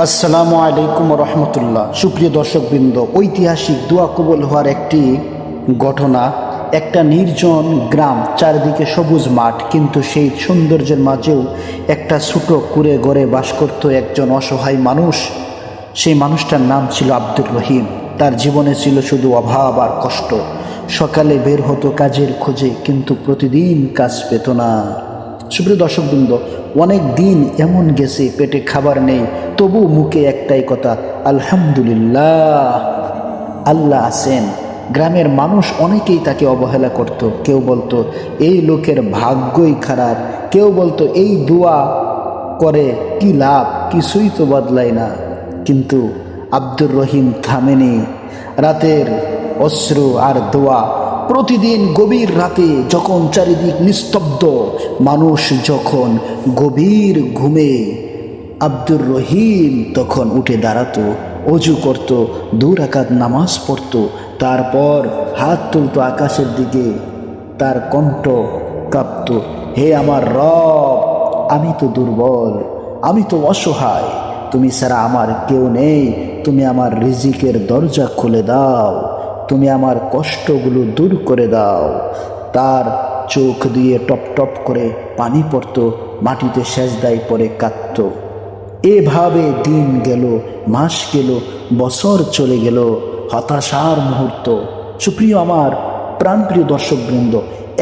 আসসালামু আলাইকুম রহমতুল্লাহ। সুপ্রিয় দর্শকবৃন্দ, ঐতিহাসিক দোয়া কবুল হওয়ার একটি ঘটনা। একটা নির্জন গ্রাম, চারিদিকে সবুজ মাঠ, কিন্তু সেই সৌন্দর্যের মাঝেও একটা ছোট কুঁড়ে ঘরে বাস করত একজন অসহায় মানুষ। সেই মানুষটার নাম ছিল আব্দুর রহিম। তার জীবনে ছিল শুধু অভাব আর কষ্ট। সকালে বের হতো কাজের খোঁজে, কিন্তু প্রতিদিন কাজ পেত না। সুপ্রিয় দর্শকবৃন্দ, অনেক দিন এমন গেছে পেটে খাবার নেই, তবু মুখে একটাই কথা, আলহামদুলিল্লাহ, আল্লাহ আছেন। গ্রামের মানুষ অনেকেই তাকে অবহেলা করত। কেউ বলতো এই লোকের ভাগ্যই খারাপ, কেউ বলতো এই দোয়া করে কি লাভ, কিছুই তো বদলায় না। কিন্তু আব্দুর রহিম থামেনি। রাতের অশ্রু আর দোয়া, প্রতিদিন গভীর রাতে যখন চারিদিক নিস্তব্ধ, মানুষ যখন গভীর ঘুমে, আব্দুর রহিম তখন উঠে দাঁড়াতো, অজু করত, 2 রাকাত নামাজ পড়ত, তারপর হাত তুলত আকাশের দিকে। তার কণ্ঠ কাঁপত, হে আমার রব, আমি তো দুর্বল, আমি তো অসহায়, তুমি ছাড়া আমার কেউ নেই। তুমি আমার রিজিকের দরজা খুলে দাও, তুমি আমার কষ্টগুলো দূর করে দাও। তার চোখ দিয়ে টপ টপ করে পানি পড়ত, মাটিতে সেজদায় পড়ে কাঁদত। এভাবে দিন গেল, মাস গেল, বছর চলে গেল, হতাশার মুহূর্ত। সুপ্রিয় আমার প্রাণপ্রিয় দর্শকবৃন্দ,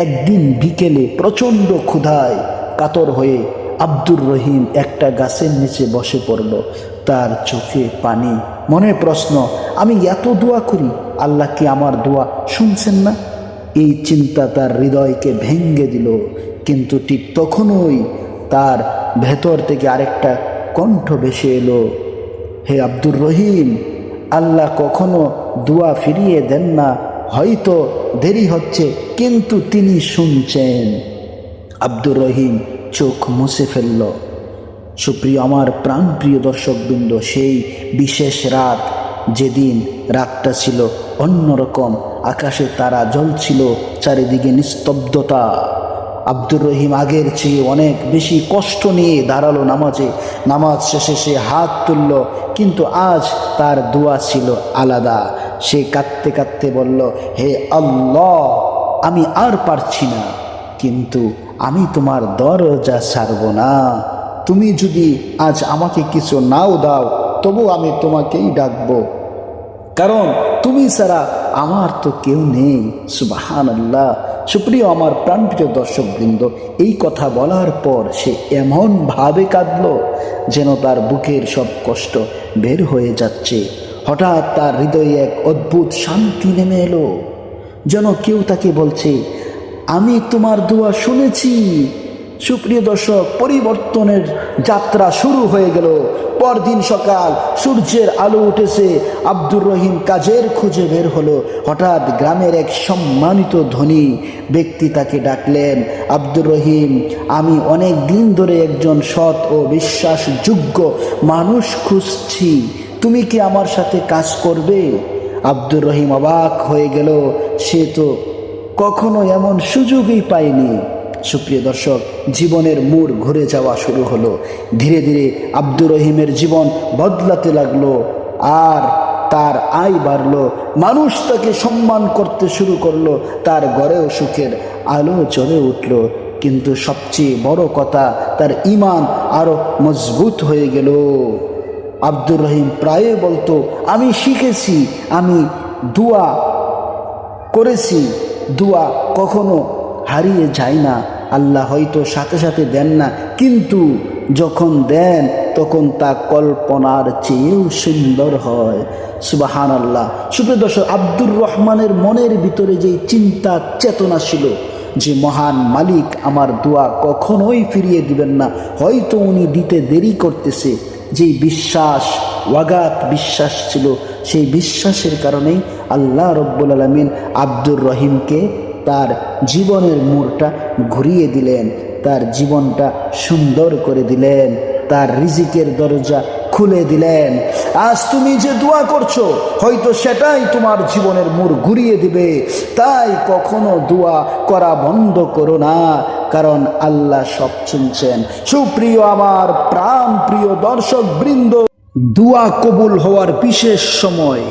একদিন বিকেলে প্রচণ্ড ক্ষুধায় কাতর হয়ে আব্দুর রহিম একটা গাছের নিচে বসে পড়ল। তার চোখে পানি, মনে প্রশ্ন, আমি এত দোয়া করি, আল্লাহ কি আমার দোয়া শুনছেন না? এই চিন্তা তার হৃদয়কে ভেঙে দিল। কিন্তু ঠিক তখনই তার ভেতর থেকে আরেকটা কণ্ঠ ভেসে এলো, হে আব্দুর রহিম, আল্লাহ কখনো দোয়া ফিরিয়ে দেন না, হয়তো দেরি হচ্ছে, কিন্তু তিনি শুনছেন। আব্দুর রহিম চোখ মুছে ফেলল। সুপ্রিয় আমার প্রাণপ্রিয় দর্শকবৃন্দ, সেই বিশেষ রাত, যেদিন রাতটা ছিল অন্যরকম, আকাশে তারা জ্বলছিল, চারিদিকে নিস্তব্ধতা। আব্দুর রহিম আগের চেয়ে অনেক বেশি কষ্ট নিয়ে দাঁড়ালো নামাজে। নামাজ শেষে সে হাত তুলল, কিন্তু আজ তার দোয়া ছিল আলাদা। সে কাঁদতে কাঁদতে বলল, হে আল্লাহ, আমি আর পারছি না, কিন্তু আমি তোমার দরজা ছাড়ব না। তুমি যদি আজ আমাকে কিছু নাও দাও, তবু আমি তোমাকেই ডাকবো, কারণ তুমি ছাড়া আমার তো কেউ নেই। সুবহানাল্লাহ। সুপ্রিয় আমার প্রাণপ্রিয় দর্শকবৃন্দ, এই কথা বলার পর সে এমন ভাবে কাঁদল যেন তার বুকের সব কষ্ট বের হয়ে যাচ্ছে। হঠাৎ তার হৃদয়ে এক অদ্ভুত শান্তি নেমে এলো, যেন কেউ তাকে বলছে, আমি তোমার দোয়া শুনেছি। সুপ্রিয় দর্শক, পরিবর্তনের যাত্রা শুরু হয়ে গেল। পরদিন সকাল, সূর্যের আলো উঠেছে, আব্দুর রহিম কাজের খোঁজে বের হলো। হঠাৎ গ্রামের এক সম্মানিত ধনী ব্যক্তি তাকে ডাকলেন, আব্দুর রহিম, আমি অনেক দিন ধরে একজন সৎ ও বিশ্বাসযোগ্য মানুষ খুঁজছি, তুমি কি আমার সাথে কাজ করবে? আব্দুর রহিম অবাক হয়ে গেল, সে তো কখনো এমন সুযোগই পায়নি। সুপ্রিয় দর্শক, জীবনের মোড় ঘুরে যাওয়া শুরু হলো। ধীরে ধীরে আব্দুর রহিমের জীবন বদলাতে লাগলো, আর তার আয় বাড়লো। মানুষ তাকে সম্মান করতে শুরু করলো, তার ঘরেও সুখের আলো জ্বলে উঠল। কিন্তু সবচেয়ে বড় কথা, তার ঈমান আরো মজবুত হয়ে গেল। আব্দুর রহিম প্রায় বলতো, আমি শিখেছি, আমি দোয়া করেছি, দোয়া কখনো হারিয়ে যায় না। আল্লাহ হয়তো সাথে সাথে দেন না, কিন্তু যখন দেন তখন তা কল্পনার চেয়েও সুন্দর হয়। সুবহানাল্লাহ। সুপ্রিয় দর্শক, আব্দুর রহমানের মনের ভিতরে যে চিন্তা চেতনা ছিল যে মহান মালিক আমার দোয়া কখনোই ফিরিয়ে দিবেন না, হয়তো উনি দিতে দেরি করতেছে, যেই বিশ্বাস, ওয়াগাত বিশ্বাস ছিল, সেই বিশ্বাসের কারণেই আল্লাহ রব্বুল আলামিন আব্দুর রহিমকে তার জীবনের মোড়টা ঘুরিয়ে দিলেন, তার জীবনটা সুন্দর করে দিলেন, তার রিজিকের দরজা খুলে দিলেন। আজ তুমি যে দোয়া করছো, হয়তো সেটাই তোমার জীবনের মোড় ঘুরিয়ে দিবে। তাই কখনো দোয়া করা বন্ধ করো না, কারণ আল্লাহ সব শুনছেন। সুপ্রিয় আমার প্রাণ প্রিয় দর্শক বৃন্দ, দোয়া কবুল হওয়ার বিশেষ সময়,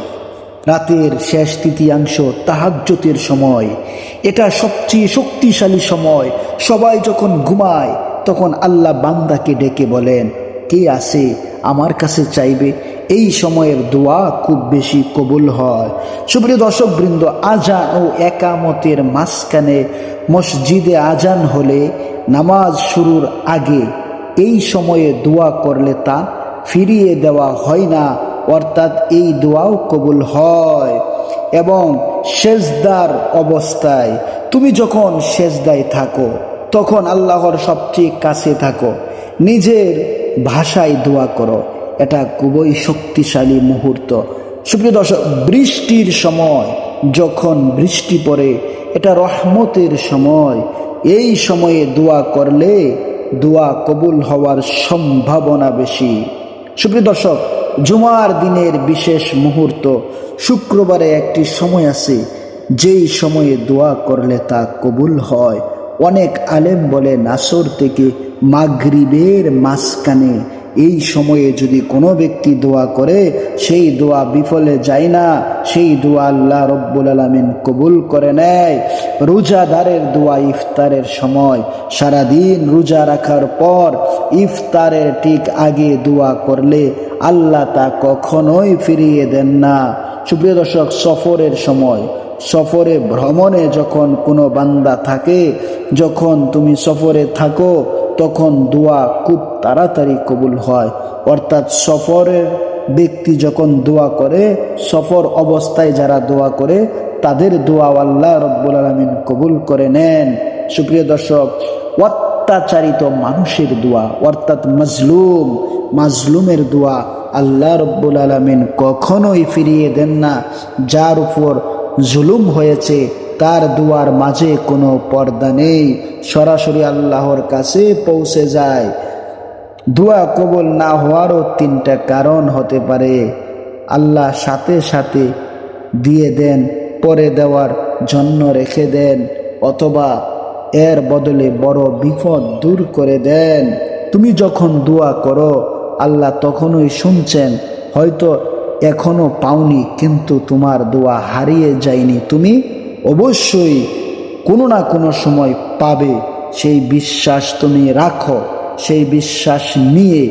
রাতের শেষ তৃতীয়াংশ, তাহাজ্জুদের সময়। এটা সবচেয়ে শক্তিশালী সময়। সবাই যখন ঘুমায় তখন আল্লাহ বান্দাকে ডেকে বলেন, কে আছে আমার কাছে চাইবে। এই সময়ের দোয়া খুব বেশি কবুল হয়। সুপ্রিয় দর্শক বৃন্দ, আজান ও একামতের মাঝখানে মসজিদে আজান হলে নামাজ শুরুর আগে এই সময়ে দোয়া করলে তা ফিরিয়ে দেওয়া হয় না, অর্থাৎ এই দোয়াও কবুল হয়। এবং সেজদার অবস্থায়, তুমি যখন সেজদায় থাকো তখন আল্লাহর সবচেয়ে কাছে থাকো, নিজের ভাষায় দোয়া করো। এটা খুবই শক্তিশালী মুহূর্ত। সুপ্রিয় দর্শক, বৃষ্টির সময় যখন বৃষ্টি পড়ে, এটা রহমতের সময়। এই সময়ে দোয়া করলে দোয়া কবুল হওয়ার সম্ভাবনা বেশি। সুপ্রিয় দর্শক, জুমার দিনের বিশেষ মুহূর্ত, শুক্রবারে একটি সময় আছে যেই সময়ে দোয়া করলে তা কবুল হয়। অনেক আলেম বলেন আসর থেকে মাগরিবের মাঝখানে এই সময়ে যদি কোনো ব্যক্তি দোয়া করে, সেই দোয়া বিফলে যায় না, সেই দোয়া আল্লাহ রব্বুল আলামিন কবুল করে নেয়। রোজাদারের দোয়া ইফতারের সময়, সারাদিন রোজা রাখার পর ইফতারের ঠিক আগে দোয়া করলে আল্লাহ তা কখনোই ফিরিয়ে দেন না। সুপ্রিয় দর্শক, সফরের সময়, সফরে ভ্রমণে যখন কোনো বান্দা থাকে, যখন তুমি সফরে থাকো তখন দোয়া খুব তাড়াতাড়ি কবুল হয়। অর্থাৎ সফরের ব্যক্তি যখন দোয়া করে, সফর অবস্থায় যারা দোয়া করে তাদের দোয়া আল্লাহ রব্বুল আলামিন কবুল করে নেন। সুপ্রিয় দর্শক, অত্যাচারিত মানুষের দোয়া, অর্থাৎ মাজলুমের দোয়া আল্লাহ রব্বুল আলামিন কখনোই ফিরিয়ে দেন না। যার উপর জুলুম হয়েছে তার দুয়ার মাঝে কোনো পর্দা নেই, সরাসরি আল্লাহর কাছে পৌঁছে যায়। দোয়া কবুল না হওয়ারও তিনটা কারণ হতে পারে। আল্লাহ সাথে সাথে দিয়ে দেন, পরে দেওয়ার জন্য রেখে দেন, অথবা এর বদলে বড় বিপদ দূর করে দেন। তুমি যখন দোয়া করো আল্লাহ তখনই শুনছেন, হয়তো এখনো পাওনি, কিন্তু তোমার দোয়া হারিয়ে যায়নি, তুমি অবশ্যই কোনো না কোনো সময় পাবে। সেই বিশ্বাস তুমি রাখো, সেই বিশ্বাস নিয়ে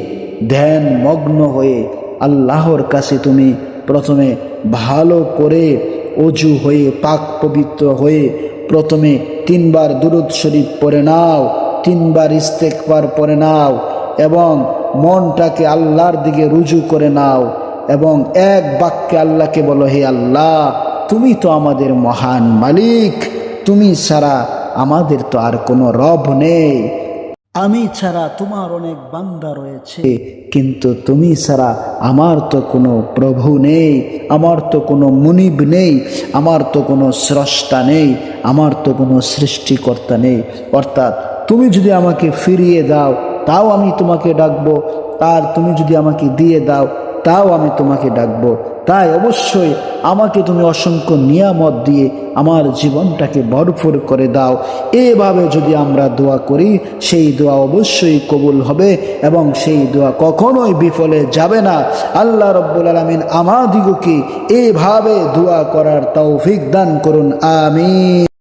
ধ্যান মগ্ন হয়ে আল্লাহর কাছে তুমি প্রথমে ভালো করে অজু হয়ে পাক পবিত্র হয়ে প্রথমে 3 বার দুরূদ শরীফ পড়ে নাও, 3 বার ইস্তেগফার পড়ে নাও এবং মনটাকে আল্লাহর দিকে রুজু করে নাও এবং এক বাক্যে আল্লাহকে বলো, হে আল্লাহ, তুমি তো আমাদের মহান মালিক, তুমি ছাড়া আমাদের তো আর কোনো রব নেই। আমি ছাড়া তোমার অনেক বান্দা রয়েছে, কিন্তু তুমি ছাড়া আমার তো কোনো প্রভু নেই, আমার তো কোনো মুনিব নেই, আমার তো কোনো স্রষ্টা নেই, আমার তো কোনো সৃষ্টিকর্তা নেই। অর্থাৎ তুমি যদি আমাকে ফিরিয়ে দাও তাও আমি তোমাকে ডাকবো, আর তুমি যদি আমাকে দিয়ে দাও তাও আমি তোমাকে ডাকবো। তাই অবশ্যই আমাকে তুমি অসংখ্য নিয়ামত দিয়ে আমার জীবনটাকে ভরপুর করে দাও। এভাবে যদি আমরা দোয়া করি, সেই দোয়া অবশ্যই কবুল হবে এবং সেই দোয়া কখনোই বিফলে যাবে না। আল্লাহ রব্বুল আলামিন আমাদিগকে এভাবে দোয়া করার তৌফিক দান করুন। আমিন।